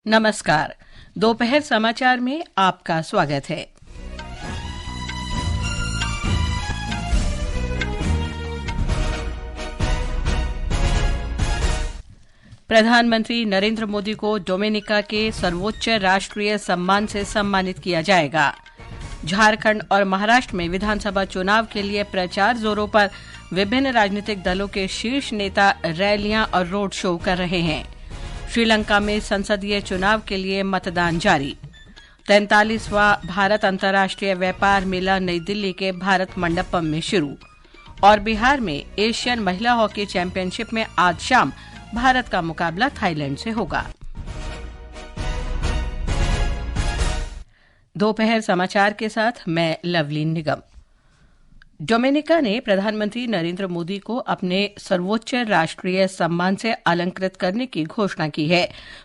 नमस्कार। दोपहर समाचार में आपका स्वागत है। प्रधानमंत्री नरेंद्र मोदी को डोमिनिका के सर्वोच्च राष्ट्रीय सम्मान से सम्मानित किया जाएगा। झारखंड और महाराष्ट्र में विधानसभा चुनाव के लिए प्रचार जोरों पर। विभिन्न राजनीतिक दलों के शीर्ष नेता रैलियां और रोड शो कर रहे हैं। श्रीलंका में संसदीय चुनाव के लिए मतदान जारी। 43वां भारत अंतर्राष्ट्रीय व्यापार मेला नई दिल्ली के भारत मंडपम में शुरू। और बिहार में एशियन महिला हॉकी चैंपियनशिप में आज शाम भारत का मुकाबला थाईलैंड से होगा। दोपहर समाचार के साथ मैं लवलीन निगम। डोमिनिका ने प्रधानमंत्री नरेंद्र मोदी को अपने सर्वोच्च राष्ट्रीय सम्मान से अलंकृत करने की घोषणा की है।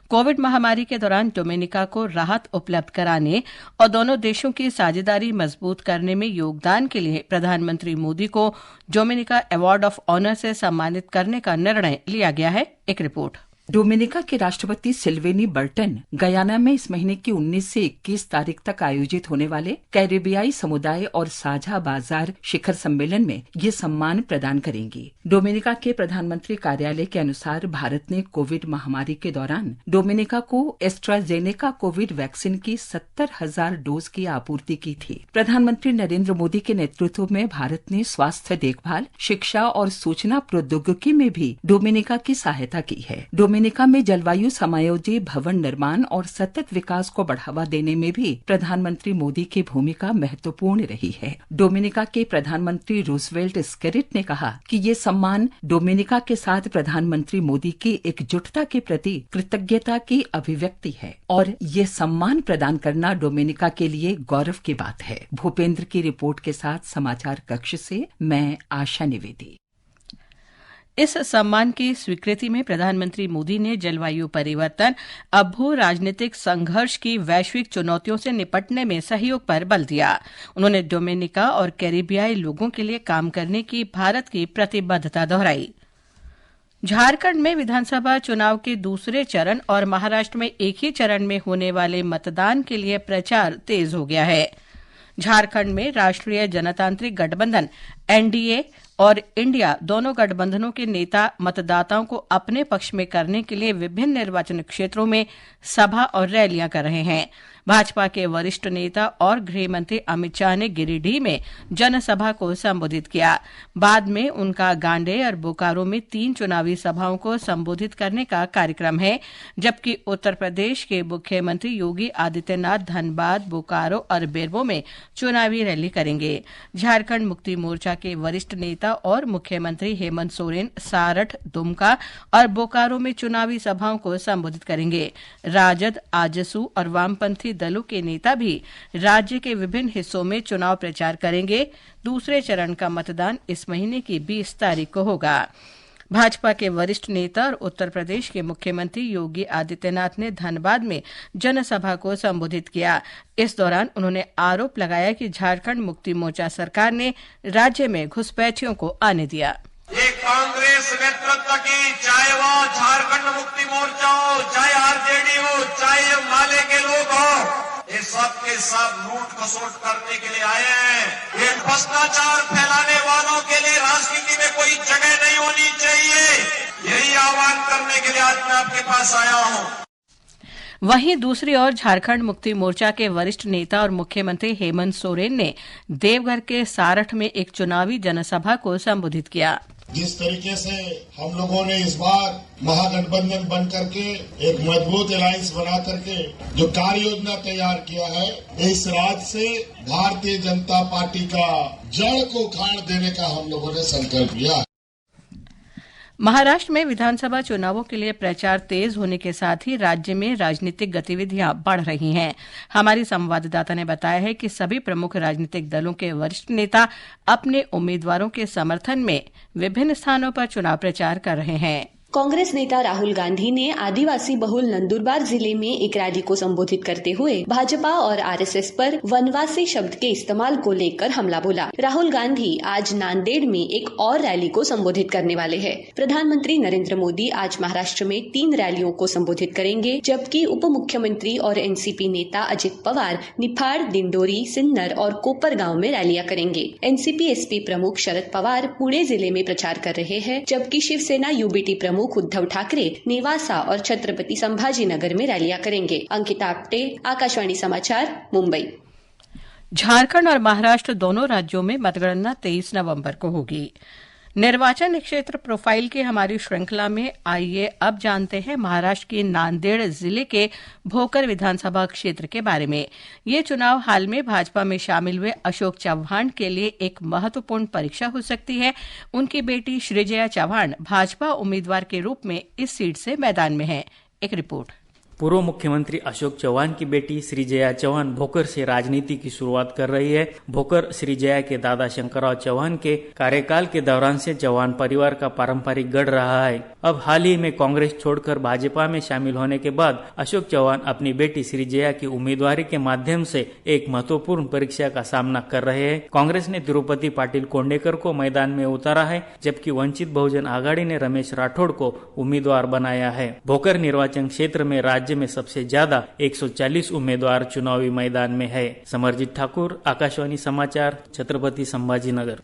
कोविड महामारी के दौरान डोमिनिका को राहत उपलब्ध कराने और दोनों देशों की साझेदारी मजबूत करने में योगदान के लिए प्रधानमंत्री मोदी को डोमिनिका अवार्ड ऑफ ऑनर से सम्मानित करने का निर्णय लिया गया है। एक रिपोर्ट। डोमिनिका के राष्ट्रपति सिल्वेनी बर्टन गयाना में इस महीने की 19 से 21 तारीख तक आयोजित होने वाले कैरिबियाई समुदाय और साझा बाजार शिखर सम्मेलन में ये सम्मान प्रदान करेंगी। डोमिनिका के प्रधानमंत्री कार्यालय के अनुसार भारत ने कोविड महामारी के दौरान डोमिनिका को एस्ट्राजेनेका कोविड वैक्सीन की 70,000 डोज की आपूर्ति की थी। प्रधानमंत्री नरेंद्र मोदी के नेतृत्व में भारत ने स्वास्थ्य देखभाल, शिक्षा और सूचना प्रौद्योगिकी में भी डोमिनिका की सहायता की है। डोमिनिका में जलवायु समायोजी भवन निर्माण और सतत विकास को बढ़ावा देने में भी प्रधानमंत्री मोदी की भूमिका महत्वपूर्ण रही है। डोमिनिका के प्रधानमंत्री रूजवेल्ट स्केरिट ने कहा कि ये सम्मान डोमिनिका के साथ प्रधानमंत्री मोदी की एकजुटता के प्रति कृतज्ञता की अभिव्यक्ति है और ये सम्मान प्रदान करना डोमिनिका के लिए गौरव की बात है। भूपेंद्र की रिपोर्ट के साथ समाचार कक्ष से मैं आशा निवेदी। इस सम्मान की स्वीकृति में प्रधानमंत्री मोदी ने जलवायु परिवर्तन, भू राजनीतिक संघर्ष की वैश्विक चुनौतियों से निपटने में सहयोग पर बल दिया। उन्होंने डोमिनिका और कैरिबियाई लोगों के लिए काम करने की भारत की प्रतिबद्धता दोहराई। झारखंड में विधानसभा चुनाव के दूसरे चरण और महाराष्ट्र में एक ही चरण में होने वाले मतदान के लिए प्रचार तेज हो गया है। झारखंड में राष्ट्रीय जनतांत्रिक गठबंधन एनडीए और इंडिया दोनों गठबंधनों के नेता मतदाताओं को अपने पक्ष में करने के लिए विभिन्न निर्वाचन क्षेत्रों में सभा और रैलियां कर रहे हैं। भाजपा के वरिष्ठ नेता और गृह मंत्री अमित शाह ने गिरिडीह में जनसभा को संबोधित किया। बाद में उनका गांडे और बोकारो में 3 चुनावी सभाओं को संबोधित करने का कार्यक्रम है, जबकि उत्तर प्रदेश के मुख्यमंत्री योगी आदित्यनाथ धनबाद, बोकारो और बेरमो में चुनावी रैली करेंगे। झारखंड मुक्ति मोर्चा के वरिष्ठ नेता और मुख्यमंत्री हेमंत सोरेन सारठ, दुमका और बोकारो में चुनावी सभाओं को संबोधित करेंगे। राजद, आजसू और वामपंथी दलों के नेता भी राज्य के विभिन्न हिस्सों में चुनाव प्रचार करेंगे। दूसरे चरण का मतदान इस महीने की 20 तारीख को होगा। भाजपा के वरिष्ठ नेता और उत्तर प्रदेश के मुख्यमंत्री योगी आदित्यनाथ ने धनबाद में जनसभा को संबोधित किया। इस दौरान उन्होंने आरोप लगाया कि झारखंड मुक्ति मोर्चा सरकार ने राज्य में घुसपैठियों को आने दिया। ये कांग्रेस नेतृत्व की, चाहे वो झारखंड मुक्ति मोर्चा हो, चाहे आरजेडी हो, चाहे माले के लोग हो, ये सब के सब लूट खसोट करने के लिए आए हैं। ये भ्रष्टाचार फैलाने वालों के लिए राजनीति में कोई जगह नहीं होनी चाहिए। यही आह्वान करने के लिए आज मैं आपके पास आया हूँ। वहीं दूसरी ओर झारखंड मुक्ति मोर्चा के वरिष्ठ नेता और मुख्यमंत्री हेमंत सोरेन ने देवघर के सारठ में एक चुनावी जनसभा को संबोधित किया। जिस तरीके से हम लोगों ने इस बार महागठबंधन बन करके एक मजबूत अलायंस बना करके जो कार्य योजना तैयार किया है, इस राज्य से भारतीय जनता पार्टी का जड़ को उखाड़ देने का हम लोगों ने संकल्प लिया। महाराष्ट्र में विधानसभा चुनावों के लिए प्रचार तेज होने के साथ ही राज्य में राजनीतिक गतिविधियां बढ़ रही हैं। हमारी संवाददाता ने बताया है कि सभी प्रमुख राजनीतिक दलों के वरिष्ठ नेता अपने उम्मीदवारों के समर्थन में विभिन्न स्थानों पर चुनाव प्रचार कर रहे हैं। कांग्रेस नेता राहुल गांधी ने आदिवासी बहुल नंदुरबार जिले में एक रैली को संबोधित करते हुए भाजपा और आरएसएस पर वनवासी शब्द के इस्तेमाल को लेकर हमला बोला। राहुल गांधी आज नांदेड़ में एक और रैली को संबोधित करने वाले हैं। प्रधानमंत्री नरेंद्र मोदी आज महाराष्ट्र में 3 रैलियों को संबोधित करेंगे, जबकि उप मुख्यमंत्री और एनसीपी नेता अजित पवार निफाड़, दिंडोरी, सिन्नर और कोपरगांव में रैलियां करेंगे। एनसीपी एसपी प्रमुख शरद पवार पुणे जिले में प्रचार कर रहे हैं, जबकि शिवसेना यूबीटी प्रमुख उद्धव ठाकरे नेवासा और छत्रपति संभाजीनगर में रैलियां करेंगे। अंकिता आप्टे, आकाशवाणी समाचार, मुंबई। झारखंड और महाराष्ट्र दोनों राज्यों में मतगणना 23 नवंबर को होगी। निर्वाचन क्षेत्र प्रोफाइल की हमारी श्रृंखला में आइए अब जानते हैं महाराष्ट्र के नांदेड़ जिले के भोकर विधानसभा क्षेत्र के बारे में। ये चुनाव हाल में भाजपा में शामिल हुए अशोक चव्हाण के लिए एक महत्वपूर्ण परीक्षा हो सकती है। उनकी बेटी श्रीजया चव्हाण भाजपा उम्मीदवार के रूप में इस सीट से मैदान में है। एक रिपोर्ट। पूर्व मुख्यमंत्री अशोक चव्हाण की बेटी श्रीजया चव्हाण भोकर से राजनीति की शुरुआत कर रही है। भोकर श्रीजया के दादा शंकरराव चव्हाण के कार्यकाल के दौरान से चव्हाण परिवार का पारंपरिक गढ़ रहा है। अब हाल ही में कांग्रेस छोड़कर भाजपा में शामिल होने के बाद अशोक चव्हाण अपनी बेटी श्रीजया की उम्मीदवारी के माध्यम से एक महत्वपूर्ण परीक्षा का सामना कर रहे हैं। कांग्रेस ने तिरुपति पाटिल कोंडेकर को मैदान में उतारा है, जबकि वंचित बहुजन आघाड़ी ने रमेश राठौड़ को उम्मीदवार बनाया है। भोकर निर्वाचन क्षेत्र में राज्य में सबसे ज्यादा 140 उम्मीदवार चुनावी मैदान में है। समरजीत ठाकुर, आकाशवाणी समाचार, छत्रपति संभाजीनगर।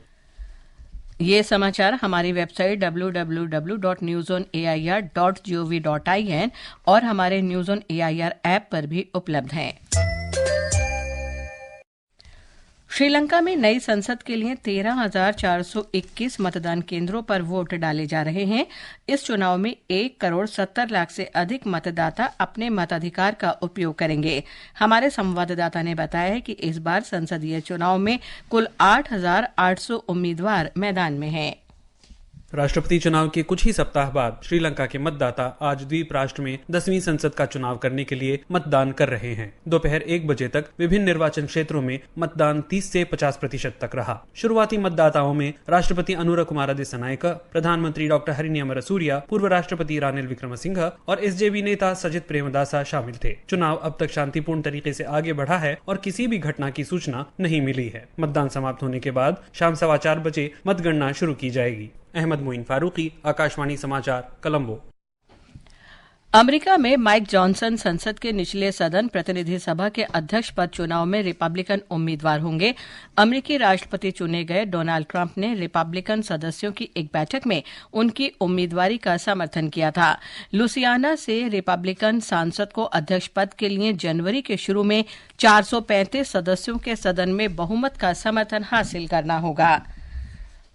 ये समाचार हमारी वेबसाइट www.newsonair.gov.in और हमारे न्यूज ऑन एआईआर ऐप पर भी उपलब्ध हैं। श्रीलंका में नई संसद के लिए 13,421 मतदान केंद्रों पर वोट डाले जा रहे हैं। इस चुनाव में 1,70,00,000 से अधिक मतदाता अपने मताधिकार का उपयोग करेंगे। हमारे संवाददाता ने बताया है कि इस बार संसदीय चुनाव में कुल 8,800 उम्मीदवार मैदान में हैं। राष्ट्रपति चुनाव के कुछ ही सप्ताह बाद श्रीलंका के मतदाता आज द्वीप राष्ट्र में 10वीं संसद का चुनाव करने के लिए मतदान कर रहे हैं। दोपहर 1 बजे तक विभिन्न निर्वाचन क्षेत्रों में मतदान 30 से 50% तक रहा। शुरुआती मतदाताओं में राष्ट्रपति अनुराकुमार दिसानायक, प्रधानमंत्री डॉक्टर हरिनिया अमरसूरिया, पूर्व राष्ट्रपति रानिल विक्रमसिंघे और एसजेवी नेता सजित प्रेमदासा शामिल थे। चुनाव अब तक शांतिपूर्ण तरीके से आगे बढ़ा है और किसी भी घटना की सूचना नहीं मिली है। मतदान समाप्त होने के बाद शाम 4:15 बजे मतगणना शुरू की जाएगी। अहमद मोइन फारूकी, आकाशवाणी समाचार, कोलंबो। अमेरिका में माइक जॉनसन संसद के निचले सदन प्रतिनिधि सभा के अध्यक्ष पद चुनाव में रिपब्लिकन उम्मीदवार होंगे। अमेरिकी राष्ट्रपति चुने गए डोनाल्ड ट्रंप ने रिपब्लिकन सदस्यों की एक बैठक में उनकी उम्मीदवारी का समर्थन किया था। लुसियाना से रिपब्लिकन सांसद को अध्यक्ष पद के लिए जनवरी के शुरू में 435 सदस्यों के सदन में बहुमत का समर्थन हासिल करना होगा।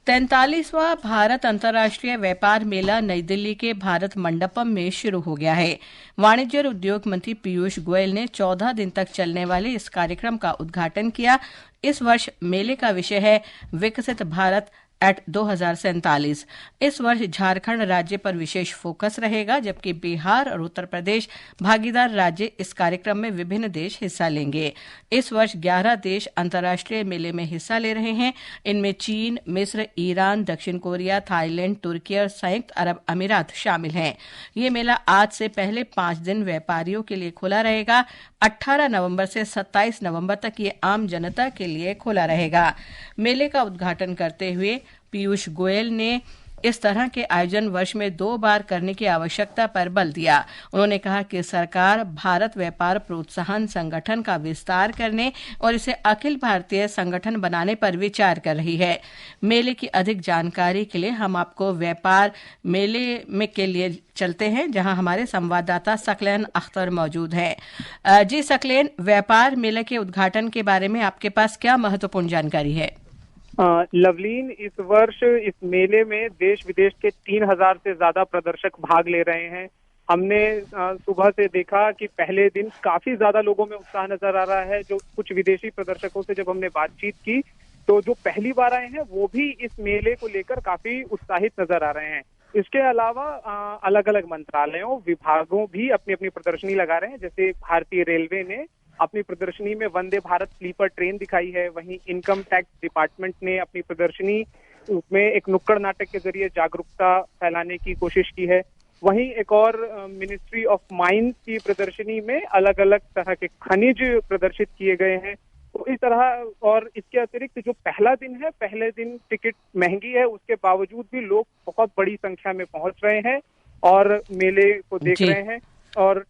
43वां भारत अंतर्राष्ट्रीय व्यापार मेला नई दिल्ली के भारत मंडपम में शुरू हो गया है। वाणिज्य और उद्योग मंत्री पीयूष गोयल ने 14 दिन तक चलने वाले इस कार्यक्रम का उद्घाटन किया। इस वर्ष मेले का विषय है विकसित भारत एट 2047। इस वर्ष झारखंड राज्य पर विशेष फोकस रहेगा, जबकि बिहार और उत्तर प्रदेश भागीदार राज्य इस कार्यक्रम में विभिन्न देश हिस्सा लेंगे। इस वर्ष 11 देश अंतर्राष्ट्रीय मेले में हिस्सा ले रहे हैं। इनमें चीन, मिस्र, ईरान, दक्षिण कोरिया, थाईलैंड, तुर्की और संयुक्त अरब अमीरात शामिल हैं। ये मेला आज से पहले 5 दिन व्यापारियों के लिए खुला रहेगा। 18 नवंबर से 27 नवंबर तक ये आम जनता के लिए खुला रहेगा। मेले का उद्घाटन करते हुए पीयूष गोयल ने इस तरह के आयोजन वर्ष में 2 बार करने की आवश्यकता पर बल दिया। उन्होंने कहा कि सरकार भारत व्यापार प्रोत्साहन संगठन का विस्तार करने और इसे अखिल भारतीय संगठन बनाने पर विचार कर रही है। मेले की अधिक जानकारी के लिए हम आपको व्यापार मेले में के लिए चलते हैं, जहां हमारे संवाददाता सकलेन अख्तर मौजूद है। जी सकलेन, व्यापार मेले के उद्घाटन के बारे में आपके पास क्या महत्वपूर्ण जानकारी है? लवलीन, इस वर्ष इस मेले में देश विदेश के 3000 से ज्यादा प्रदर्शक भाग ले रहे हैं। हमने सुबह से देखा कि पहले दिन काफी ज्यादा लोगों में उत्साह नजर आ रहा है। जो कुछ विदेशी प्रदर्शकों से जब हमने बातचीत की तो जो पहली बार आए हैं वो भी इस मेले को लेकर काफी उत्साहित नजर आ रहे हैं। इसके अलावा अलग अलग मंत्रालयों, विभागों भी अपनी अपनी प्रदर्शनी लगा रहे हैं। जैसे भारतीय रेलवे ने अपनी प्रदर्शनी में वंदे भारत स्लीपर ट्रेन दिखाई है। वहीं इनकम टैक्स डिपार्टमेंट ने अपनी प्रदर्शनी में एक नुक्कड़ नाटक के जरिए जागरूकता फैलाने की कोशिश की है। वहीं एक और मिनिस्ट्री ऑफ माइंस की प्रदर्शनी में अलग अलग तरह के खनिज प्रदर्शित किए गए हैं। तो इस तरह, और इसके अतिरिक्त जो पहला दिन है, पहले दिन टिकट महंगी है, उसके बावजूद भी लोग बहुत बड़ी संख्या में पहुंच रहे हैं और मेले को देख रहे हैं। और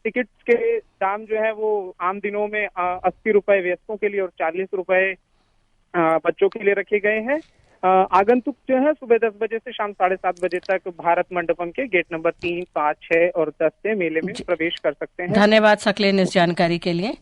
टिकट के दाम जो है वो आम दिनों में 80 रुपए वयस्कों के लिए और 40 रुपए बच्चों के लिए रखे गए हैं। आगंतुक जो है सुबह 10 बजे से शाम 7:30 बजे तक भारत मंडपम के गेट नंबर 3, 5, 6 और 10 से मेले में प्रवेश कर सकते हैं। धन्यवाद सकलेन इस जानकारी के लिए।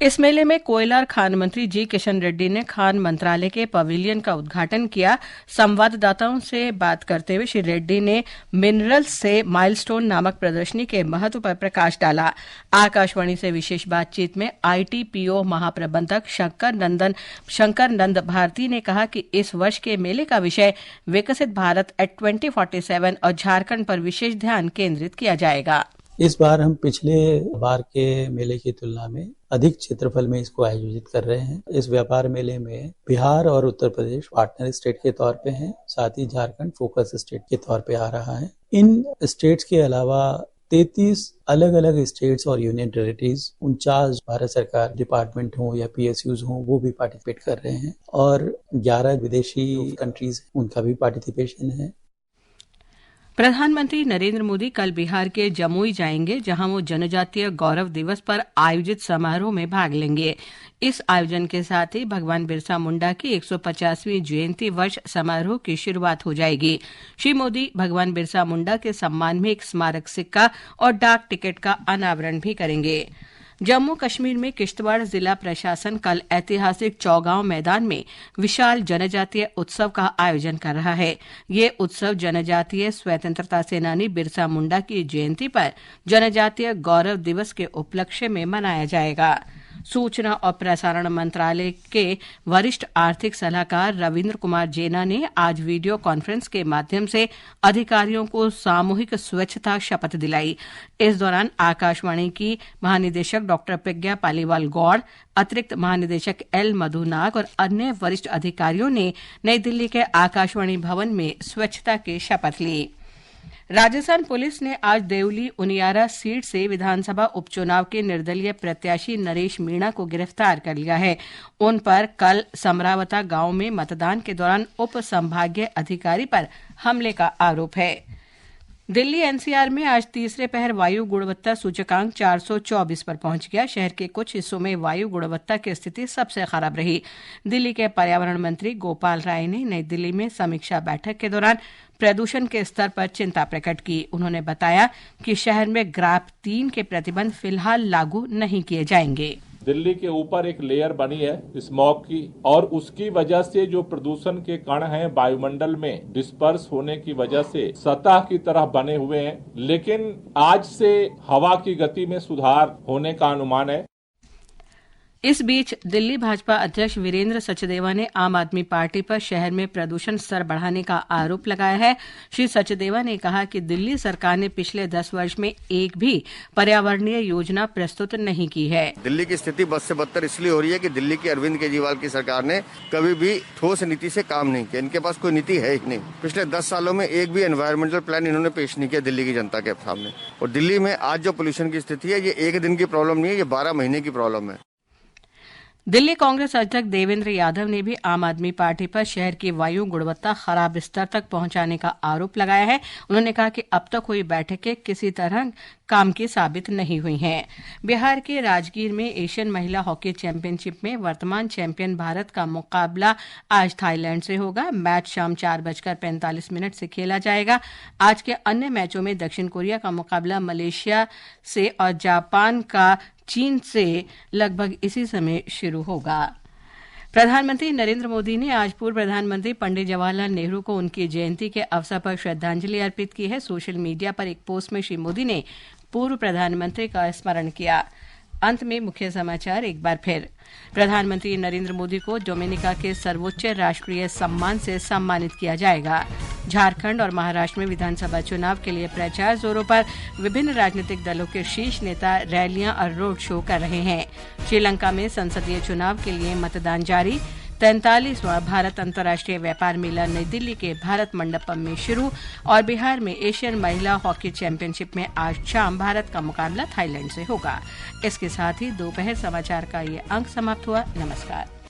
इस मेले में कोयला और खान मंत्री जी किशन रेड्डी ने खान मंत्रालय के पवेलियन का उद्घाटन किया। संवाददाताओं से बात करते हुए श्री रेड्डी ने मिनरल्स से माइलस्टोन नामक प्रदर्शनी के महत्व पर प्रकाश डाला। आकाशवाणी से विशेष बातचीत में आईटीपीओ महाप्रबंधक शंकर नंद भारती ने कहा कि इस वर्ष के मेले का विषय विकसित भारत एट 2047 और झारखंड पर विशेष ध्यान केंद्रित किया जाएगा। इस बार हम पिछले बार के मेले की तुलना में अधिक क्षेत्रफल में इसको आयोजित कर रहे हैं। इस व्यापार मेले में बिहार और उत्तर प्रदेश पार्टनर स्टेट के तौर पे हैं, साथ ही झारखंड फोकस स्टेट के तौर पे आ रहा है। इन स्टेट्स के अलावा 33 अलग अलग स्टेट्स और यूनियन टेरिटरीज, 49 भारत सरकार डिपार्टमेंट हो या PSUs हो, वो भी पार्टिसिपेट कर रहे हैं और 11 विदेशी कंट्रीज उनका भी पार्टिसिपेशन है। प्रधानमंत्री नरेंद्र मोदी कल बिहार के जमुई जाएंगे, जहां वो जनजातीय गौरव दिवस पर आयोजित समारोह में भाग लेंगे। इस आयोजन के साथ ही भगवान बिरसा मुंडा की 150वीं जयंती वर्ष समारोह की शुरुआत हो जाएगी। श्री मोदी भगवान बिरसा मुंडा के सम्मान में एक स्मारक सिक्का और डाक टिकट का अनावरण भी करेंगे। जम्मू कश्मीर में किश्तवाड़ जिला प्रशासन कल ऐतिहासिक चौगांव मैदान में विशाल जनजातीय उत्सव का आयोजन कर रहा है। ये उत्सव जनजातीय स्वतंत्रता सेनानी बिरसा मुंडा की जयंती पर जनजातीय गौरव दिवस के उपलक्ष्य में मनाया जाएगा। सूचना और प्रसारण मंत्रालय के वरिष्ठ आर्थिक सलाहकार रविन्द्र कुमार जेना ने आज वीडियो कॉन्फ्रेंस के माध्यम से अधिकारियों को सामूहिक स्वच्छता शपथ दिलाई। इस दौरान आकाशवाणी की महानिदेशक डॉक्टर प्रज्ञा पालीवाल गौड़, अतिरिक्त महानिदेशक एल मधुनाग और अन्य वरिष्ठ अधिकारियों ने नई दिल्ली के आकाशवाणी भवन में स्वच्छता की शपथ ली। राजस्थान पुलिस ने आज देवली उनियारा सीट से विधानसभा उपचुनाव के निर्दलीय प्रत्याशी नरेश मीणा को गिरफ्तार कर लिया है। उन पर कल समरावता गांव में मतदान के दौरान उप संभागीय अधिकारी पर हमले का आरोप है। दिल्ली NCR में आज तीसरे पहर वायु गुणवत्ता सूचकांक 424 पर पहुंच गया। शहर के कुछ हिस्सों में वायु गुणवत्ता की स्थिति सबसे खराब रही। दिल्ली के पर्यावरण मंत्री गोपाल राय ने नई दिल्ली में समीक्षा बैठक के दौरान प्रदूषण के स्तर पर चिंता प्रकट की। उन्होंने बताया कि शहर में ग्राफ 3 के प्रतिबंध फिलहाल लागू नहीं किए जाएंगे। दिल्ली के ऊपर एक लेयर बनी है स्मॉग की, और उसकी वजह से जो प्रदूषण के कण हैं वायुमंडल में डिस्पर्स होने की वजह से सतह की तरह बने हुए हैं, लेकिन आज से हवा की गति में सुधार होने का अनुमान है। इस बीच दिल्ली भाजपा अध्यक्ष वीरेंद्र सचदेवा ने आम आदमी पार्टी पर शहर में प्रदूषण स्तर बढ़ाने का आरोप लगाया है। श्री सचदेवा ने कहा कि दिल्ली सरकार ने पिछले 10 वर्ष में एक भी पर्यावरणीय योजना प्रस्तुत नहीं की है। दिल्ली की स्थिति बद से बदतर इसलिए हो रही है कि दिल्ली की अरविंद केजरीवाल की सरकार ने कभी भी ठोस नीति से काम नहीं किया। इनके पास कोई नीति है ही नहीं। पिछले 10 सालों में एक भी एनवायरमेंटल प्लान इन्होंने पेश नहीं किया दिल्ली की जनता के सामने। और दिल्ली में आज जो पोल्यूशन की स्थिति है, ये एक दिन की प्रॉब्लम नहीं है, ये 12 महीने की प्रॉब्लम है। दिल्ली कांग्रेस अध्यक्ष देवेंद्र यादव ने भी आम आदमी पार्टी पर शहर की वायु गुणवत्ता खराब स्तर तक पहुंचाने का आरोप लगाया है। उन्होंने कहा कि अब तक हुई बैठकें किसी तरह काम की साबित नहीं हुई हैं। बिहार के राजगीर में एशियन महिला हॉकी चैंपियनशिप में वर्तमान चैंपियन भारत का मुकाबला आज थाईलैंड से होगा। मैच शाम 4:45 से खेला जाएगा। आज के अन्य मैचों में दक्षिण कोरिया का मुकाबला मलेशिया से और जापान का चीन से लगभग इसी समय शुरू होगा। प्रधानमंत्री नरेंद्र मोदी ने आज पूर्व प्रधानमंत्री पंडित जवाहरलाल नेहरू को उनकी जयंती के अवसर पर श्रद्धांजलि अर्पित की है। सोशल मीडिया पर एक पोस्ट में श्री मोदी ने पूर्व प्रधानमंत्री का स्मरण किया। अंत में मुख्य समाचार एक बार फिर। प्रधानमंत्री नरेंद्र मोदी को डोमिनिका के सर्वोच्च राष्ट्रीय सम्मान से सम्मानित किया जाएगा। झारखंड और महाराष्ट्र में विधानसभा चुनाव के लिए प्रचार जोरों पर। विभिन्न राजनीतिक दलों के शीर्ष नेता रैलियां और रोड शो कर रहे हैं। श्रीलंका में संसदीय चुनाव के लिए मतदान जारी। 43वां भारत अंतर्राष्ट्रीय व्यापार मेला नई दिल्ली के भारत मंडपम में शुरू और बिहार में एशियन महिला हॉकी चैंपियनशिप में आज शाम भारत का मुकाबला थाईलैंड से होगा। इसके साथ ही दोपहर समाचार का ये अंक समाप्त हुआ। नमस्कार।